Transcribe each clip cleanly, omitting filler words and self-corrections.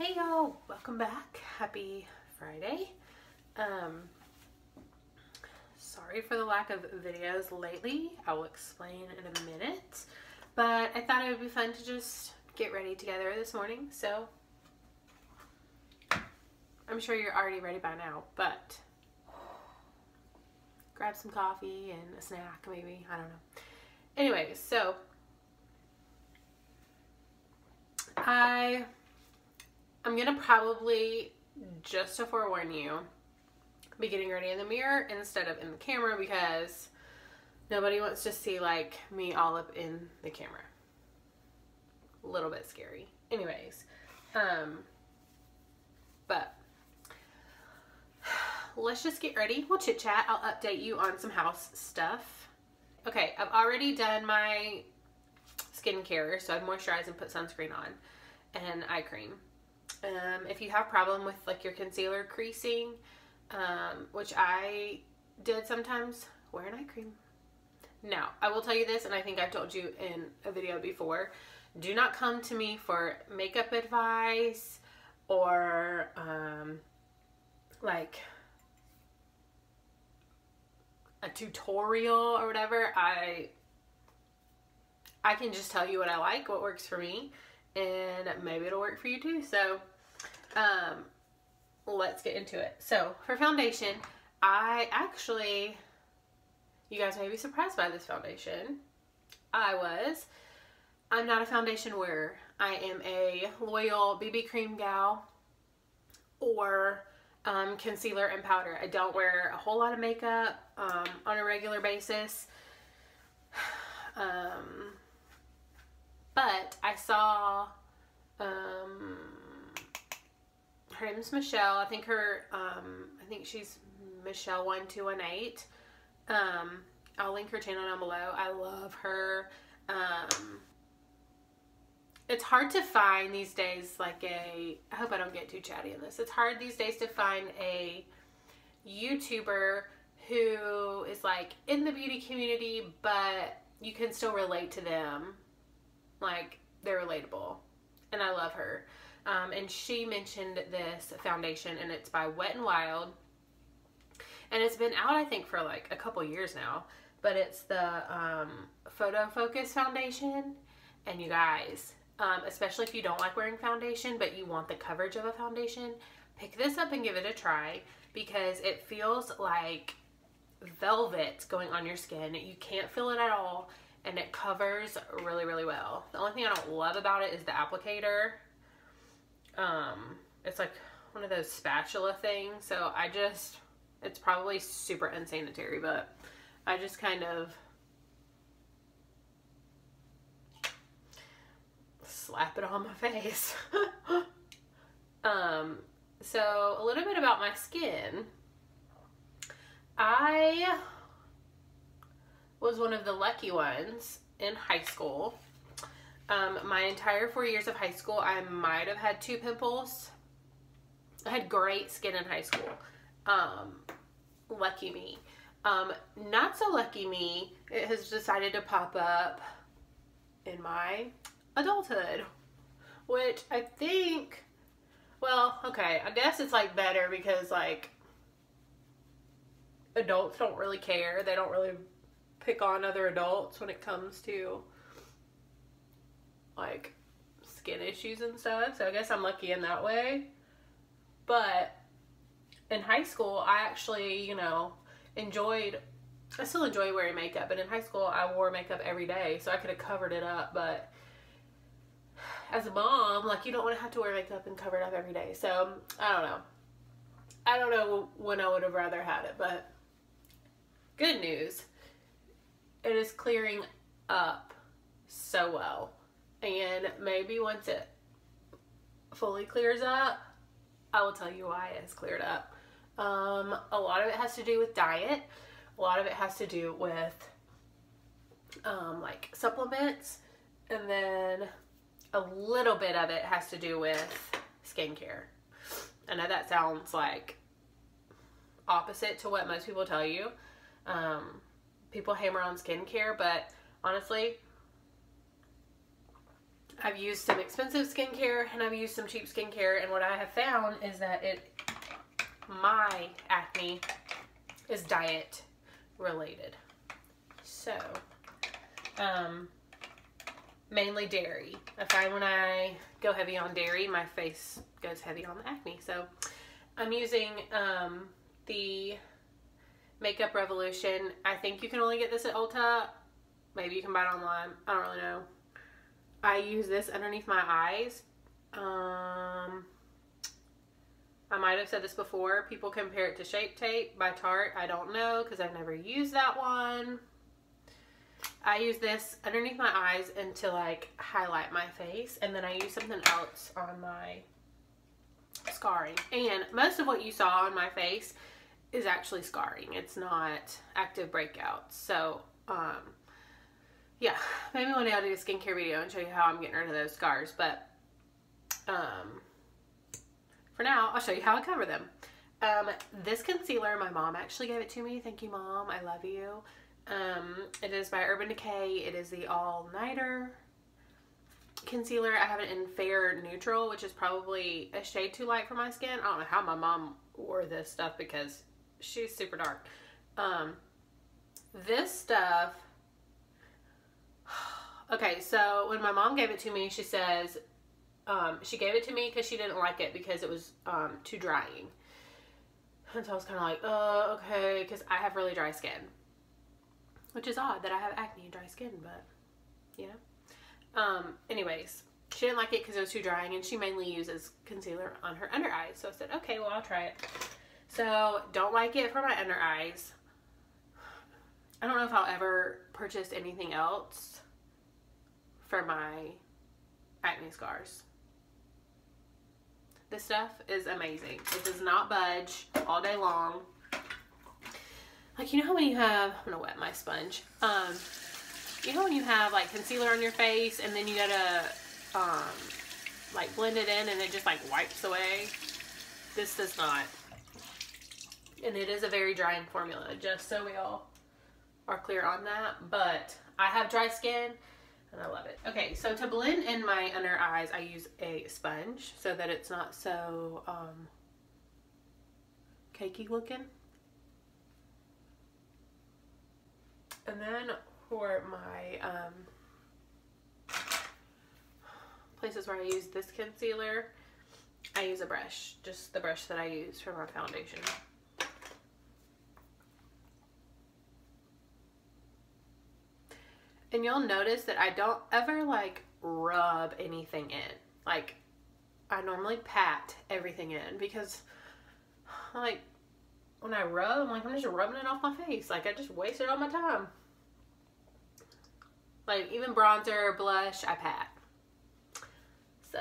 Hey y'all, welcome back. Happy Friday. Sorry for the lack of videos lately. I will explain in a minute. But I thought it would be fun to just get ready together this morning. So I'm sure you're already ready by now, but grab some coffee and a snack maybe. I don't know. Anyways, so I'm gonna probably, just to forewarn you, be getting ready in the mirror instead of in the camera because nobody wants to see like me all up in the camera. A little bit scary. Anyways, but let's just get ready. We'll chit chat. I'll update you on some house stuff. Okay, I've already done my skincare, so I'd moisturize and put sunscreen on and eye cream. If you have problem with like your concealer creasing, which I did sometimes, wear an eye cream. Now, I will tell you this, and I think I've told you in a video before, do not come to me for makeup advice or like a tutorial or whatever. I can just tell you what I like, what works for me, and maybe it'll work for you too. So let's get into it. So for foundation, I actually, you guys may be surprised by this foundation. I'm not a foundation wearer. I am a loyal BB cream gal or concealer and powder. I don't wear a whole lot of makeup on a regular basis. But I saw, her name is Michele. I think she's Michele1218. I'll link her channel down below. I love her. It's hard to find these days like I hope I don't get too chatty in this. It's hard these days to find a YouTuber who is like in the beauty community, but you can still relate to them. Like, they're relatable. And I love her. And she mentioned this foundation, and it's by Wet n Wild. And it's been out, I think, for like a couple years now. But it's the Photo Focus foundation. And you guys, especially if you don't like wearing foundation, but you want the coverage of a foundation, pick this up and give it a try. Because it feels like velvet going on your skin. You can't feel it at all. And it covers really, really well. The only thing I don't love about it is the applicator. It's like one of those spatula things. So it's probably super unsanitary, but I just kind of slap it on my face. So a little bit about my skin. I was one of the lucky ones in high school. My entire 4 years of high school, I might have had 2 pimples. I had great skin in high school. Lucky me. Not so lucky me, it has decided to pop up in my adulthood. Which I think, well, okay, I guess it's like better because like adults don't really care. They don't really pick on other adults when it comes to like skin issues and stuff. So I guess I'm lucky in that way. But in high school, I actually, you know, I still enjoy wearing makeup, but in high school I wore makeup every day, so I could have covered it up. But as a mom, like, you don't want to have to wear makeup and cover it up every day. So I don't know. I don't know when I would have rather had it, but good news. It is clearing up so well. And maybe once it fully clears up, I will tell you why it's cleared up. A lot of it has to do with diet. A lot of it has to do with like supplements. And then a little bit of it has to do with skincare. I know that sounds like opposite to what most people tell you. People hammer on skincare, but honestly, I've used some expensive skincare and I've used some cheap skincare, and what I have found is that my acne is diet related. So, mainly dairy. I find when I go heavy on dairy, my face goes heavy on the acne. So, I'm using the Makeup Revolution. I think you can only get this at Ulta. Maybe you can buy it online. I don't really know. I use this underneath my eyes. I might have said this before. People compare it to Shape Tape by Tarte. I don't know because I've never used that one. I use this underneath my eyes and to like highlight my face, and then I use something else on my scarring. And most of what you saw on my face is actually scarring. It's not active breakouts. So, yeah, maybe one day I'll do a skincare video and show you how I'm getting rid of those scars. But for now, I'll show you how I cover them. This concealer, my mom actually gave it to me. Thank you, Mom. I love you. It is by Urban Decay. It is the All Nighter concealer. I have it in Fair Neutral, which is probably a shade too light for my skin. I don't know how my mom wore this stuff because she's super dark. This stuff... Okay, so when my mom gave it to me, she says she gave it to me because she didn't like it because it was too drying. And so I was kind of like, okay, because I have really dry skin. Which is odd that I have acne and dry skin, but, you know. Anyways, she didn't like it because it was too drying, and she mainly uses concealer on her under eyes. So I said, okay, well, I'll try it. So, don't like it for my under eyes. I don't know if I'll ever purchase anything else for my acne scars. This stuff is amazing. It does not budge all day long. Like, you know how when you have, I'm gonna wet my sponge. You know when you have like concealer on your face and then you gotta like blend it in and it just like wipes away? This does not. And it is a very drying formula, just so we all are clear on that. But I have dry skin and I love it. Okay, so to blend in my under eyes, I use a sponge so that it's not so cakey looking. And then for my places where I use this concealer, I use a brush, just the brush that I use for my foundation. And you'll notice that I don't ever like rub anything in. Like, I normally pat everything in because like when I rub, I'm like, I'm just rubbing it off my face. Like, I just wasted all my time. Like, even bronzer, blush, I pat. So.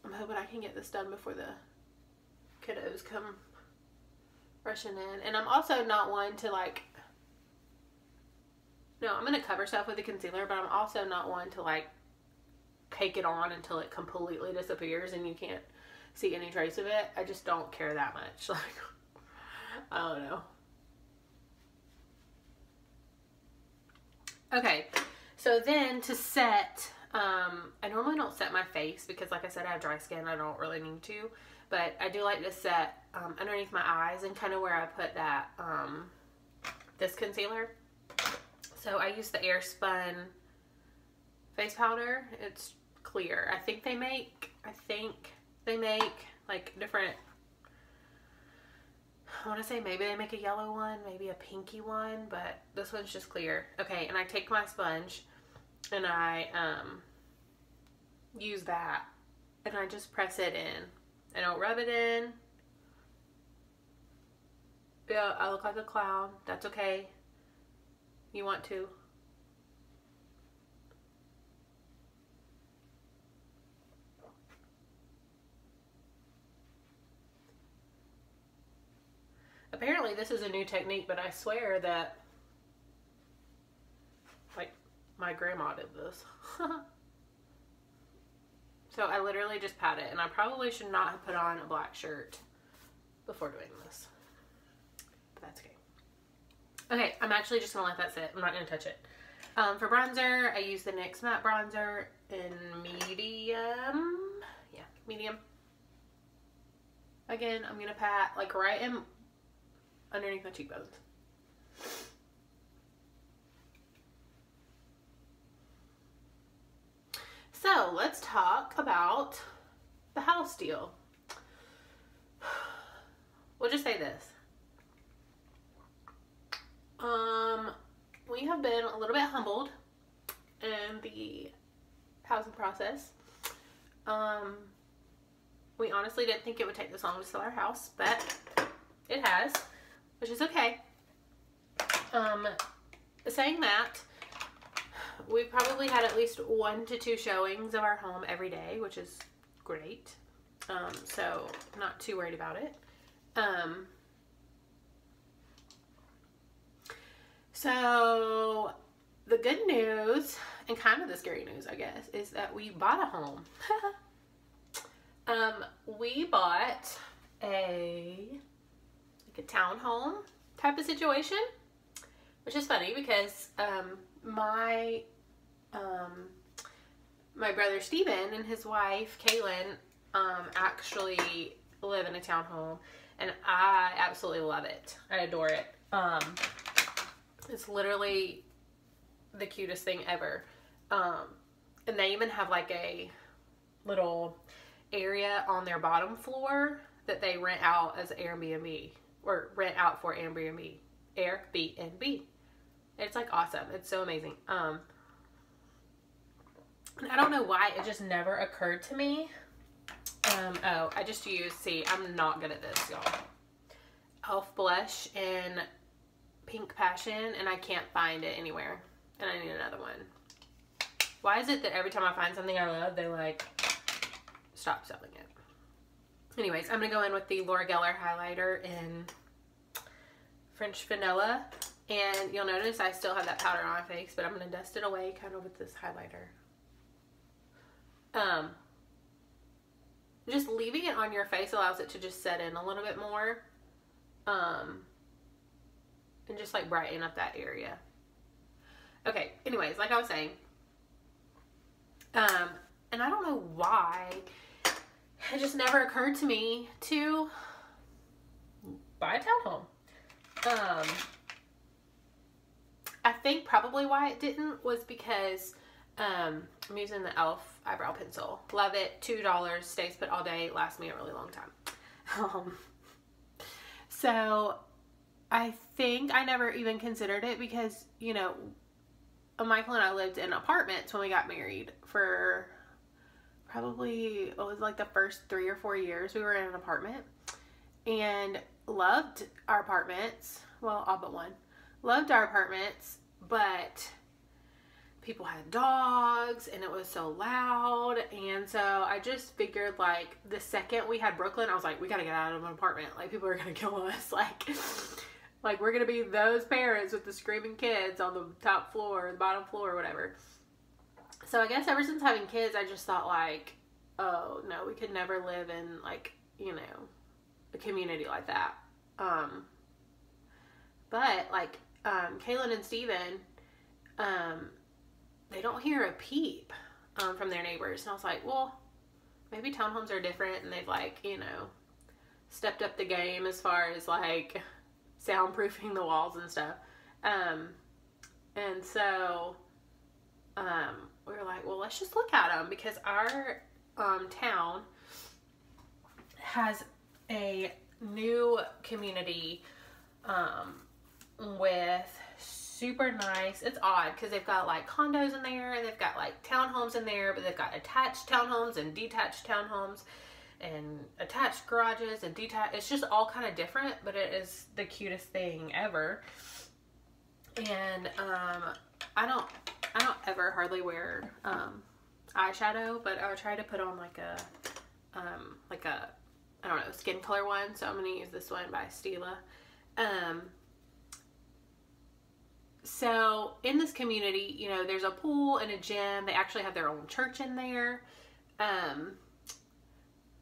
I'm hoping I can get this done before the kiddos come rushing in. And I'm also not one to like, no, I'm going to cover stuff with the concealer, but I'm also not one to like cake it on until it completely disappears and you can't see any trace of it. I just don't care that much. Like, I don't know. Okay, so then to set, I normally don't set my face because like I said, I have dry skin. I don't really need to, but I do like to set underneath my eyes and kind of where I put that, this concealer. So I use the Airspun face powder. It's clear. I think they make like different, I want to say maybe they make a yellow one, maybe a pinky one, but this one's just clear. Okay, and I take my sponge and I use that and I just press it in. I don't rub it in. Yeah, I look like a clown. That's okay. You want to. Apparently this is a new technique, but I swear that like my grandma did this. So I literally just pat it, and I probably should not have put on a black shirt before doing this. But that's okay. Okay, I'm actually just going to let that sit. I'm not going to touch it. For bronzer, I use the NYX Matte Bronzer in medium. Yeah, medium. Again, I'm going to pat like right in underneath my cheekbones. So let's talk about the house deal. We'll just say this. We have been a little bit humbled in the housing process. We honestly didn't think it would take this long to sell our house, but it has, which is okay. Saying that, we've probably had at least 1 to 2 showings of our home every day, which is great. So not too worried about it. So the good news, and kind of the scary news, I guess, is that we bought a home. We bought a townhome type of situation, which is funny because my brother Steven and his wife Kaylin actually live in a townhome, and I absolutely love it. I adore it. It's literally the cutest thing ever. And they even have like a little area on their bottom floor that they rent out as Airbnb, or rent out for Airbnb. It's like awesome. It's so amazing. And I don't know why it just never occurred to me. Oh, I just used, see, I'm not good at this, y'all. e.l.f. blush in Pink Passion, and I can't find it anywhere. And I need another one. Why is it that every time I find something I love, they like stop selling it? Anyways, I'm going to go in with the Laura Gellar highlighter in French Vanilla. And you'll notice I still have that powder on my face, but I'm going to dust it away kind of with this highlighter. Just leaving it on your face allows it to just set in a little bit more. And just like brighten up that area. Okay, anyways, like I was saying. And I don't know why. It just never occurred to me to buy a townhome. I think probably why it didn't was because I'm using the e.l.f. eyebrow pencil. Love it. $2. Stays put all day. Lasts me a really long time. So I think I never even considered it because, you know, Michael and I lived in apartments when we got married for probably, it was like the first 3 or 4 years we were in an apartment, and loved our apartments. Well, all but one. Loved our apartments, but people had dogs and it was so loud, and so I just figured like the second we had Brooklyn, I was like, we gotta get out of an apartment. Like, people are gonna kill us. Like we're gonna be those parents with the screaming kids on the top floor, the bottom floor, or whatever. So I guess ever since having kids, I just thought like, oh no, we could never live in like, you know, a community like that. But like Kaylin and Steven, they don't hear a peep from their neighbors. And I was like, well, maybe townhomes are different, and they've like, you know, stepped up the game as far as like soundproofing the walls and stuff. And so we were like, well, let's just look at them, because our town has a new community with super nice, it's odd because they've got like condos in there, and they've got like townhomes in there, but they've got attached townhomes and detached townhomes and attached garages and detached. It's just all kind of different, but it is the cutest thing ever. And I don't ever hardly wear eyeshadow, but I try to put on like a I don't know, skin color one. So I'm gonna use this one by Stila. So in this community, you know, there's a pool and a gym. They actually have their own church in there.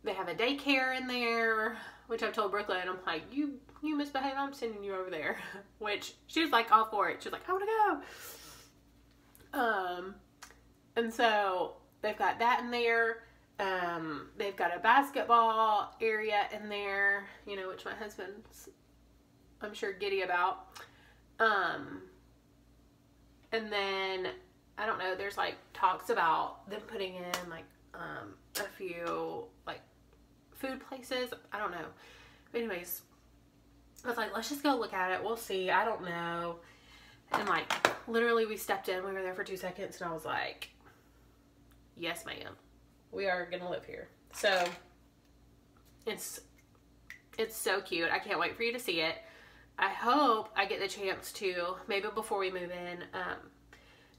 They have a daycare in there, which I've told Brooklyn, I'm like, you you misbehave, I'm sending you over there. Which she was like all for it. She was like, I want to go. And so they've got that in there. They've got a basketball area in there, you know, which my husband's, I'm sure, giddy about. And then, I don't know, there's like talks about them putting in like, a few like food places. I don't know. But anyways, I was like, let's just go look at it. We'll see. I don't know. And like, literally we stepped in. We were there for 2 seconds and I was like, yes, ma'am. We are going to live here. So it's so cute. I can't wait for you to see it. I hope I get the chance to, maybe before we move in,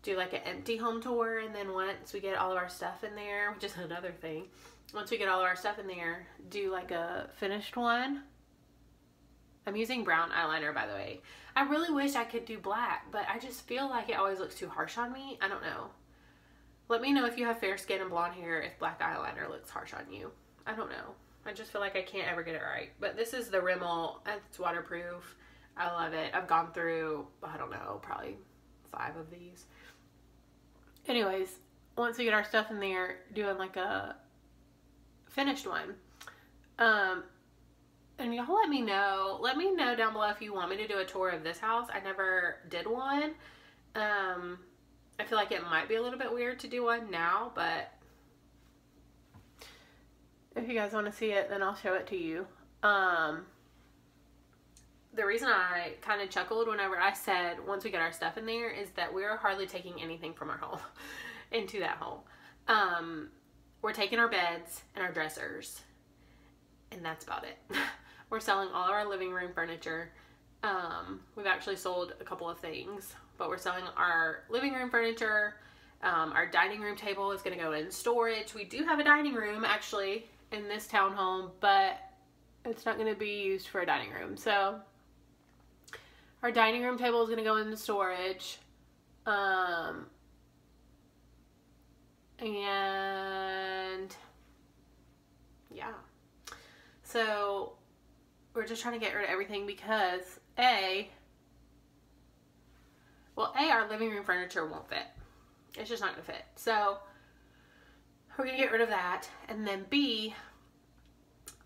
do like an empty home tour. And then once we get all of our stuff in there, which is another thing, once we get all of our stuff in there, do like a finished one. I'm using brown eyeliner, by the way. I really wish I could do black, but I just feel like it always looks too harsh on me. I don't know. Let me know if you have fair skin and blonde hair, if black eyeliner looks harsh on you. I don't know. I just feel like I can't ever get it right. But this is the Rimmel. It's waterproof. I love it. I've gone through, I don't know, probably 5 of these. Anyways, once we get our stuff in there, doing like a finished one. And y'all let me know. Let me know down below if you want me to do a tour of this house. I never did one. I feel like it might be a little bit weird to do one now, but if you guys want to see it, then I'll show it to you. The reason I kind of chuckled whenever I said once we get our stuff in there is that we're hardly taking anything from our home into that home. We're taking our beds and our dressers, and that's about it. We're selling all of our living room furniture. We've actually sold a couple of things, but we're selling our living room furniture. Our dining room table is going to go in storage. We do have a dining room actually in this townhome, but it's not going to be used for a dining room. So our dining room table is going to go into storage. And yeah. So we're just trying to get rid of everything because our living room furniture won't fit. It's just not going to fit. So we're going to get rid of that. And then B,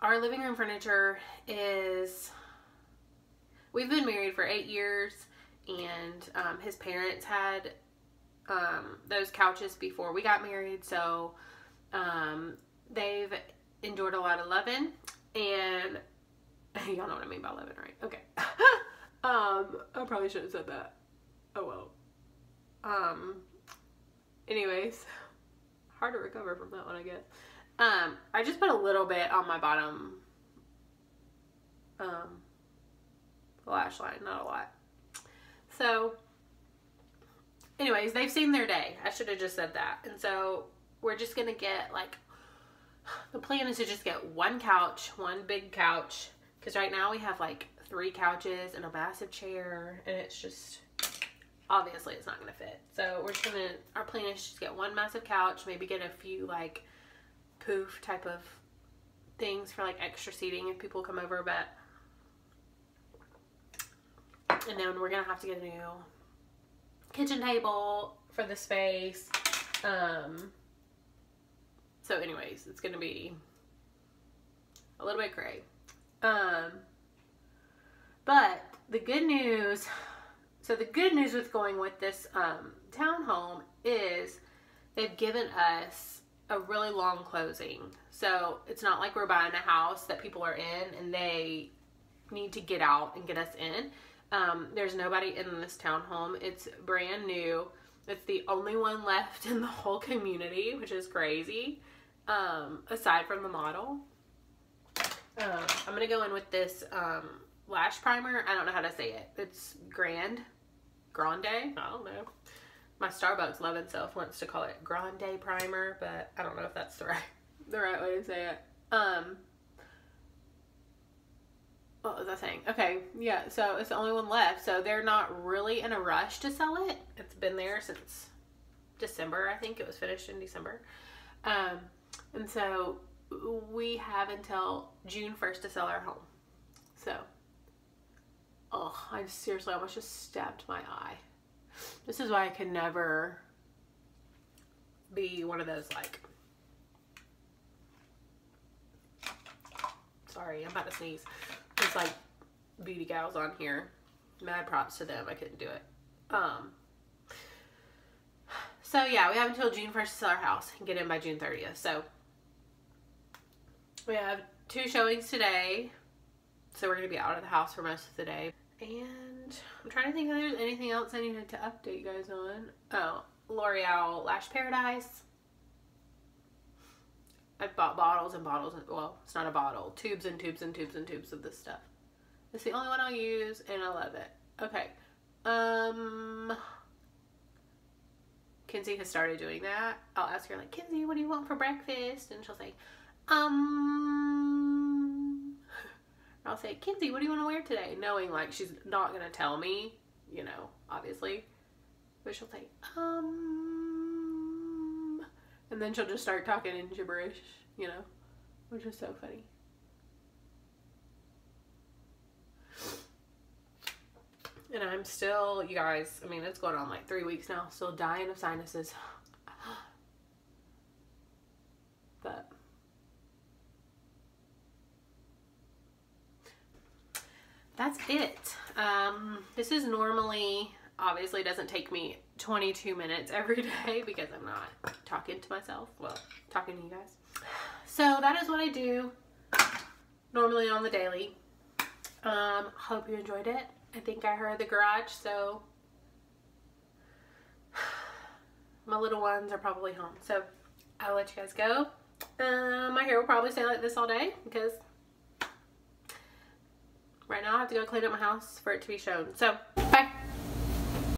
our living room furniture is, we've been married for 8 years, and his parents had those couches before we got married. So they've endured a lot of loving, and y'all know what I mean by loving, right? Okay. I probably should have said that. Oh well. Anyways, hard to recover from that one, I guess. I just put a little bit on my bottom lash line, not a lot. So anyways, they've seen their day. I should have just said that. And so we're just gonna get, like, the plan is to just get one couch, one big couch, because right now we have like 3 couches and a massive chair, and it's just, obviously it's not gonna fit. So we're just gonna, our plan is just get one massive couch, maybe get a few like poof type of things for like extra seating if people come over, but, and then we're gonna have to get a new kitchen table for the space. So anyways, it's gonna be a little bit cray. But the good news, so the good news with going with this townhome is they've given us a really long closing. So it's not like we're buying a house that people are in and they need to get out and get us in. There's nobody in this townhome. It's brand new. It's the only one left in the whole community, which is crazy. Aside from the model. I'm going to go in with this lash primer. I don't know how to say it. It's Grande. I don't know. My Starbucks loving self wants to call it GrandePRIMER, but I don't know if that's the right way to say it. What was I saying? Okay, yeah, so it's the only one left. So they're not really in a rush to sell it. It's been there since December. I think it was finished in December. And so we have until June 1st to sell our home. So Oh, I seriously almost just stabbed my eye. This is why I can never be one of those, like, sorry, I'm about to sneeze. There's like beauty gals on here. Mad props to them. I couldn't do it. So yeah, we have until June 1st to sell our house and get in by June 30th. So we have 2 showings today. So we're going to be out of the house for most of the day. And I'm trying to think if there's anything else I needed to update you guys on. Oh, L'Oreal Lash Paradise. I bought bottles and bottles, and, well, it's not a bottle. Tubes and tubes and tubes and tubes of this stuff. It's the only one I'll use, and I love it. Okay. Kinsey has started doing that. I'll ask her, like, Kinsey, what do you want for breakfast? And she'll say, I'll say, Kinsey, what do you want to wear today? Knowing, like, she's not going to tell me, you know, obviously. But she'll say, and then she'll just start talking in gibberish, you know, which is so funny. And I'm still, you guys, I mean, it's going on like 3 weeks now, still dying of sinuses. But that's it. This is normally, obviously doesn't take me 22 minutes every day because I'm not talking to myself, well, talking to you guys. So that is what I do normally on the daily. Hope you enjoyed it. I think I heard the garage, so my little ones are probably home. So I'll let you guys go. My hair will probably stay like this all day because right now I have to go clean up my house for it to be shown. So bye.